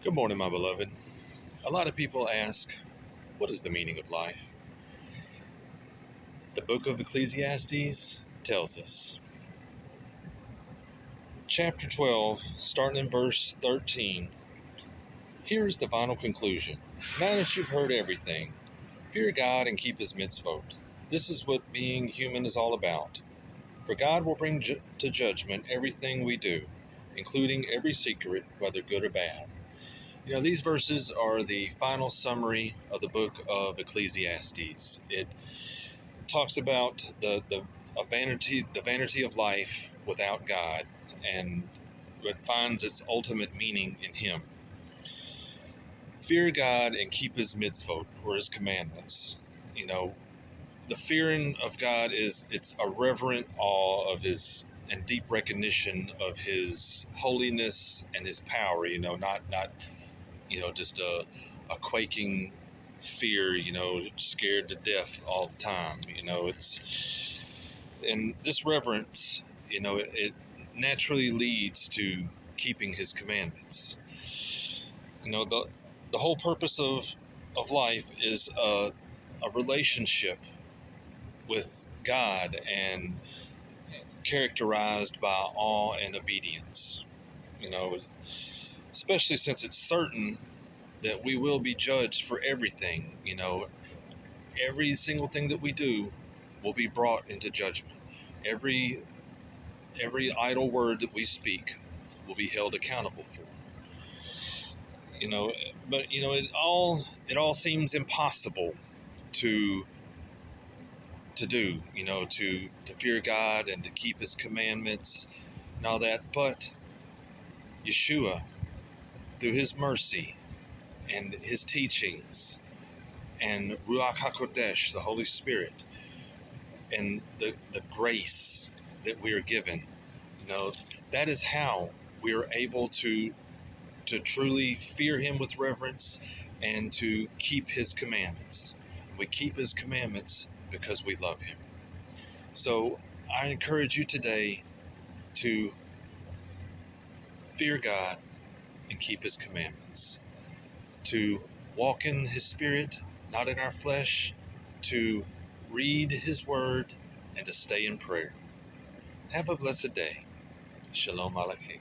Good morning, my beloved. A lot of people ask, what is the meaning of life? The book of Ecclesiastes tells us. Chapter 12, starting in verse 13. Here is the final conclusion. Now that you've heard everything, fear God and keep his mitzvot. This is what being human is all about. For God will bring to judgment everything we do, including every secret, whether good or bad. These verses are the final summary of the book of Ecclesiastes. It talks about the vanity of life without God, and it finds its ultimate meaning in Him. Fear God and keep His mitzvot, or His commandments. The fearing of God it's a reverent awe of His and deep recognition of His holiness and His power. Not just a quaking fear, scared to death all the time. And this reverence, it naturally leads to keeping his commandments. The whole purpose of life is a relationship with God, and characterized by awe and obedience. Especially since it's certain that we will be judged for everything. Every single thing that we do will be brought into judgment. Every idle word that we speak will be held accountable for. But it all seems impossible to do. To fear God and to keep His commandments and all that. But Yeshua, through His mercy and His teachings, and Ruach HaKodesh, the Holy Spirit, and the grace that we are given, that is how we are able to truly fear Him with reverence and to keep His commandments. We keep His commandments because we love Him. So I encourage you today to fear God and keep His commandments, to walk in His Spirit, not in our flesh, to read His Word, and to stay in prayer. Have a blessed day. Shalom Aleichem.